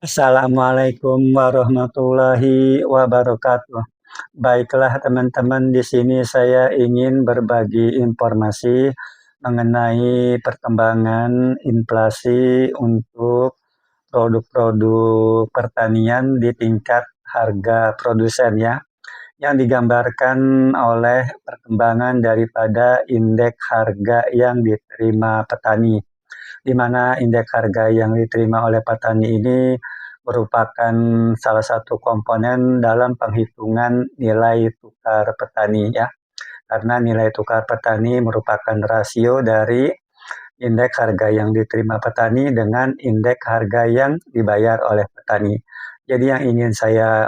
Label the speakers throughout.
Speaker 1: Assalamualaikum warahmatullahi wabarakatuh. Baiklah teman-teman, di sini saya ingin berbagi informasi mengenai perkembangan inflasi untuk produk-produk pertanian di tingkat harga produsen ya, yang digambarkan oleh perkembangan daripada indeks harga yang diterima petani, di mana indeks harga yang diterima oleh petani ini merupakan salah satu komponen dalam penghitungan nilai tukar petani ya. Karena nilai tukar petani merupakan rasio dari indeks harga yang diterima petani dengan indeks harga yang dibayar oleh petani. Jadi yang ingin saya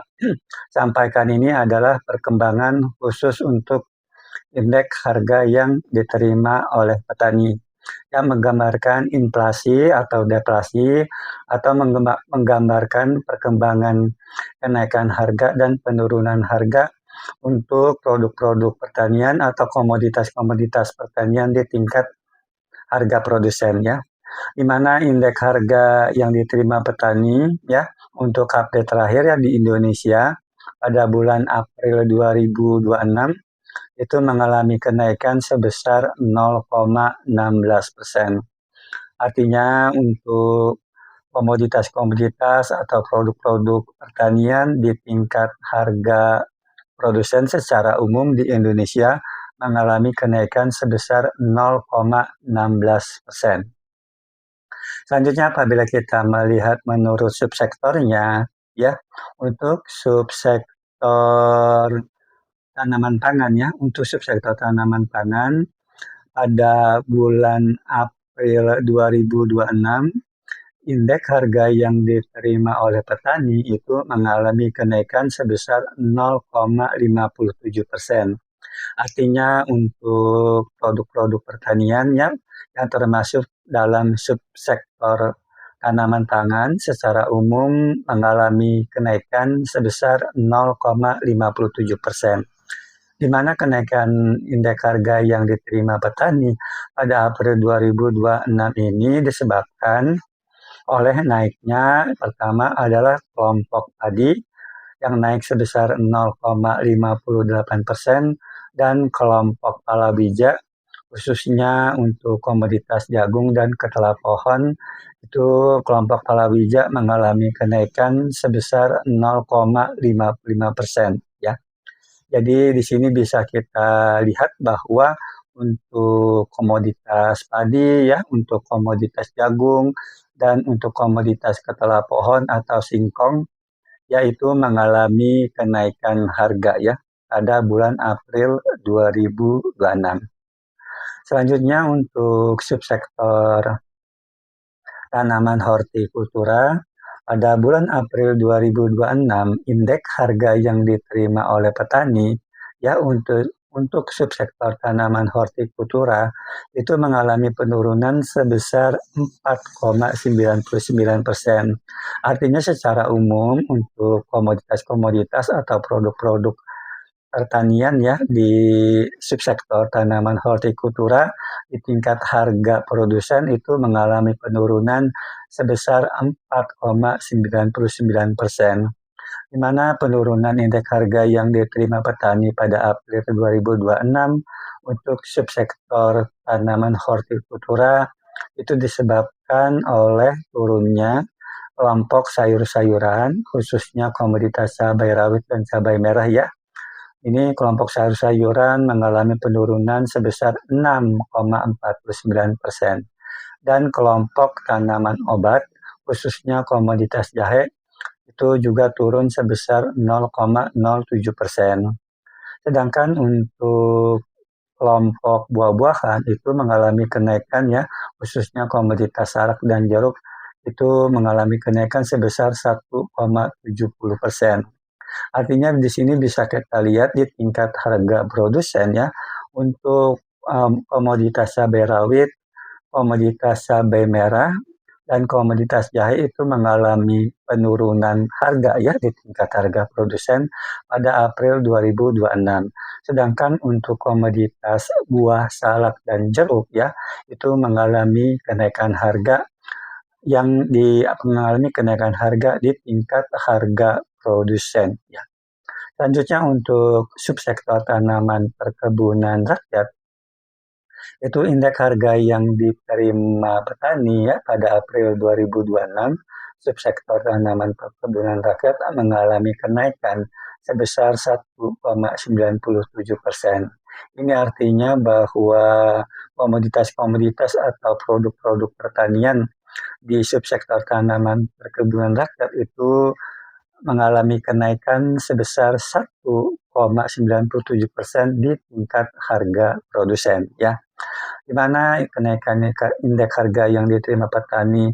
Speaker 1: sampaikan ini adalah perkembangan khusus untuk indeks harga yang diterima oleh petani, yang menggambarkan inflasi atau deflasi, atau menggambarkan perkembangan kenaikan harga dan penurunan harga untuk produk-produk pertanian atau komoditas-komoditas pertanian di tingkat harga produsen ya, di mana indeks harga yang diterima petani ya untuk update terakhir ya di Indonesia pada bulan April 2026 itu mengalami kenaikan sebesar 0,16%. Artinya untuk komoditas-komoditas atau produk-produk pertanian di tingkat harga produsen secara umum di Indonesia mengalami kenaikan sebesar 0,16%. Selanjutnya apabila kita melihat menurut subsektornya ya, untuk subsektor tanaman pangan ya, untuk subsektor tanaman pangan pada bulan April 2026, indeks harga yang diterima oleh petani itu mengalami kenaikan sebesar 0,57%. Artinya untuk produk-produk pertanian yang termasuk dalam subsektor tanaman pangan secara umum mengalami kenaikan sebesar 0,57%. Di mana kenaikan indeks harga yang diterima petani pada April 2026 ini disebabkan oleh naiknya, pertama adalah kelompok padi yang naik sebesar 0,58% dan kelompok palawija khususnya untuk komoditas jagung dan ketela pohon itu kelompok palawija mengalami kenaikan sebesar 0,55% ya. Jadi di sini bisa kita lihat bahwa untuk komoditas padi ya, untuk komoditas jagung dan untuk komoditas ketela pohon atau singkong yaitu mengalami kenaikan harga ya pada bulan April 2026. Selanjutnya untuk subsektor tanaman hortikultura pada bulan April 2026 indeks harga yang diterima oleh petani ya untuk subsektor tanaman hortikultura itu mengalami penurunan sebesar 4,99%. Artinya secara umum untuk komoditas-komoditas atau produk-produk pertanian ya di subsektor tanaman hortikultura di tingkat harga produsen itu mengalami penurunan sebesar 4,99%, di mana penurunan indeks harga yang diterima petani pada April 2026 untuk subsektor tanaman hortikultura itu disebabkan oleh turunnya kelompok sayur-sayuran, khususnya komoditas cabai rawit dan cabai merah ya. Ini kelompok sayur-sayuran mengalami penurunan sebesar 6,49%. Dan kelompok tanaman obat, khususnya komoditas jahe, itu juga turun sebesar 0,07%. Sedangkan untuk kelompok buah-buahan itu mengalami kenaikan ya, khususnya komoditas salak dan jeruk itu mengalami kenaikan sebesar 1,70%. Artinya di sini bisa kita lihat di tingkat harga produsen ya, untuk komoditas cabai rawit, komoditas cabai merah, dan komoditas jahe itu mengalami penurunan harga ya di tingkat harga produsen pada April 2026. Sedangkan untuk komoditas buah, salak, dan jeruk ya itu mengalami kenaikan harga yang mengalami kenaikan harga di tingkat harga produsen ya. Selanjutnya untuk subsektor tanaman perkebunan rakyat, itu indeks harga yang diterima petani ya pada April 2026, subsektor tanaman perkebunan rakyat mengalami kenaikan sebesar 1,97%. Ini artinya bahwa komoditas-komoditas atau produk-produk pertanian di subsektor tanaman perkebunan rakyat itu mengalami kenaikan sebesar 1,97% di tingkat harga produsen ya. Di mana kenaikan indeks harga yang diterima petani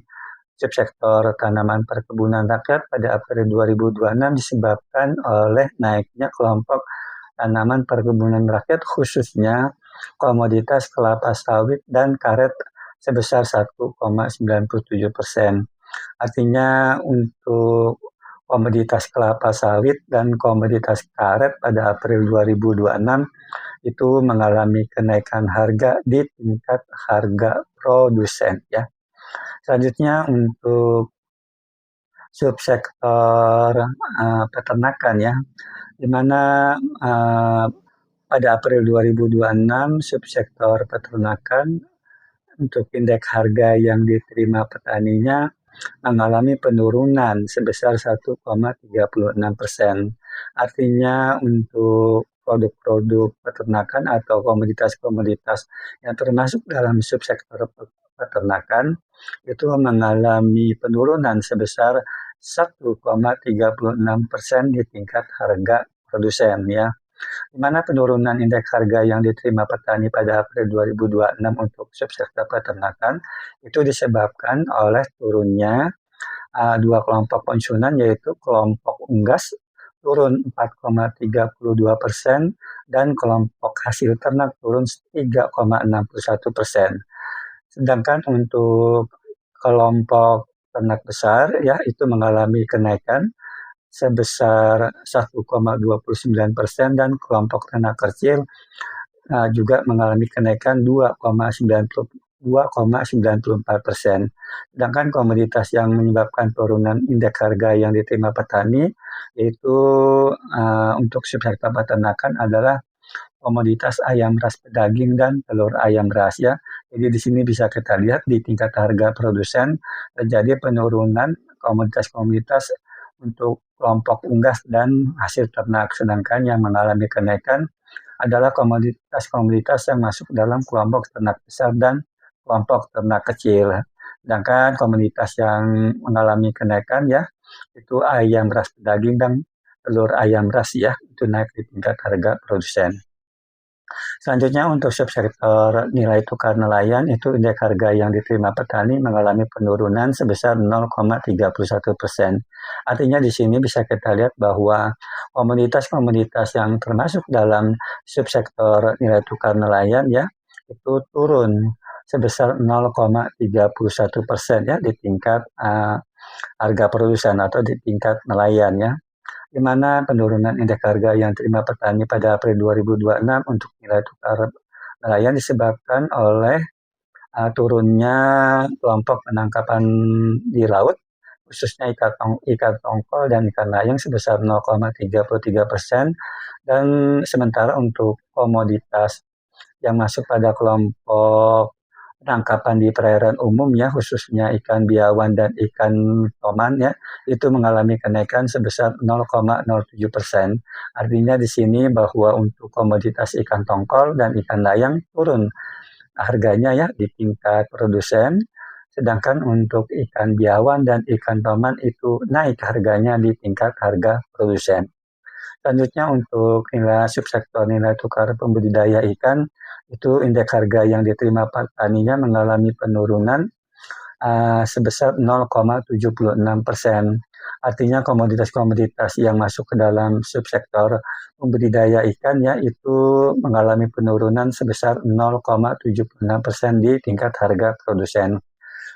Speaker 1: subsektor tanaman perkebunan rakyat pada April 2026 disebabkan oleh naiknya kelompok tanaman perkebunan rakyat khususnya komoditas kelapa sawit dan karet sebesar 1,97%. Artinya untuk komoditas kelapa sawit dan komoditas karet pada April 2026 itu mengalami kenaikan harga di tingkat harga produsen ya. Selanjutnya untuk subsektor peternakan ya, di mana pada April 2026 subsektor peternakan untuk indeks harga yang diterima petaninya mengalami penurunan sebesar 1,36%. Artinya untuk produk-produk peternakan atau komoditas-komoditas yang termasuk dalam subsektor peternakan itu mengalami penurunan sebesar 1,36% di tingkat harga produsen ya. Di mana penurunan indeks harga yang diterima petani pada April 2026 untuk subsektor peternakan itu disebabkan oleh turunnya dua kelompok konsumen yaitu kelompok unggas turun 4,32% dan kelompok hasil ternak turun 3,61%. Sedangkan untuk kelompok ternak besar ya itu mengalami kenaikan sebesar 1,29% dan kelompok ternak kecil juga mengalami kenaikan 2,94%. Sedangkan komoditas yang menyebabkan penurunan indeks harga yang diterima petani yaitu untuk subsektor peternakan adalah komoditas ayam ras pedaging dan telur ayam ras ya. Jadi di sini bisa kita lihat di tingkat harga produsen terjadi penurunan komoditas-komoditas untuk kelompok unggas dan hasil ternak. Sedangkan yang mengalami kenaikan adalah komoditas-komoditas yang masuk dalam kelompok ternak besar dan kelompok ternak kecil. Sedangkan komoditas yang mengalami kenaikan ya itu ayam ras pedaging dan telur ayam ras ya itu naik di tingkat harga produsen. Selanjutnya untuk subsektor nilai tukar nelayan itu indeks harga yang diterima petani mengalami penurunan sebesar 0,31%. Artinya di sini bisa kita lihat bahwa komoditas-komoditas yang termasuk dalam subsektor nilai tukar nelayan ya itu turun sebesar 0,31% ya di tingkat harga produsen atau di tingkat nelayan ya. Di mana penurunan indeks harga yang diterima petani pada April 2026 untuk nilai tukar nelayan disebabkan oleh turunnya kelompok penangkapan di laut, khususnya ikan tongkol dan ikan layang sebesar 0,33%, dan sementara untuk komoditas yang masuk pada kelompok penangkapan di perairan umum ya khususnya ikan biawan dan ikan toman ya itu mengalami kenaikan sebesar 0,07%. Artinya di sini bahwa untuk komoditas ikan tongkol dan ikan layang turun harganya ya di tingkat produsen, sedangkan untuk ikan biawan dan ikan toman itu naik harganya di tingkat harga produsen. Selanjutnya untuk nilai subsektor nilai tukar pembudidaya ikan itu indeks harga yang diterima petaninya mengalami penurunan sebesar 0,76%. Artinya komoditas-komoditas yang masuk ke dalam subsektor pembudidaya ikan ya itu mengalami penurunan sebesar 0,76% di tingkat harga produsen.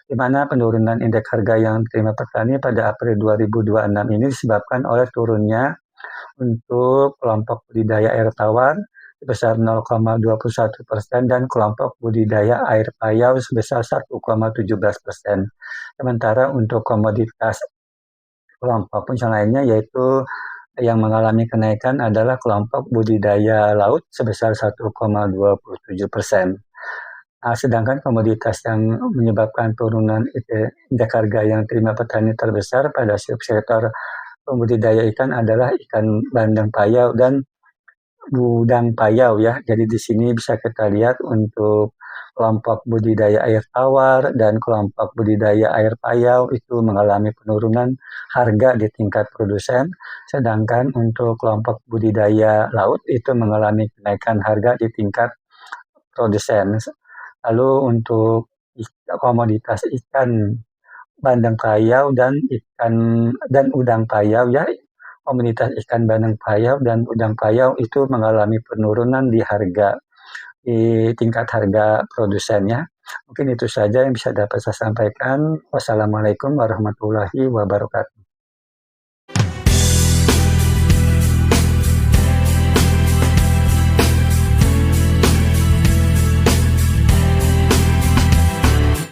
Speaker 1: Di mana penurunan indeks harga yang diterima petani pada April 2026 ini disebabkan oleh turunnya untuk kelompok budidaya air tawar, sebesar 0,21% dan kelompok budidaya air payau sebesar 1,17%. Sementara untuk komoditas kelompok unsur lainnya yaitu yang mengalami kenaikan adalah kelompok budidaya laut sebesar 1,27%. Sedangkan komoditas yang menyebabkan turunan indeks harga yang terima petani terbesar pada subsektor pembudidaya ikan adalah ikan bandeng payau dan udang payau ya. Jadi di sini bisa kita lihat untuk kelompok budidaya air tawar dan kelompok budidaya air payau itu mengalami penurunan harga di tingkat produsen, sedangkan untuk kelompok budidaya laut itu mengalami kenaikan harga di tingkat produsen. Lalu untuk komoditas ikan bandeng payau dan udang payau ya, komunitas ikan bandeng payau dan udang payau itu mengalami penurunan di tingkat harga produsennya. Mungkin itu saja yang bisa dapat saya sampaikan. Wassalamualaikum warahmatullahi wabarakatuh.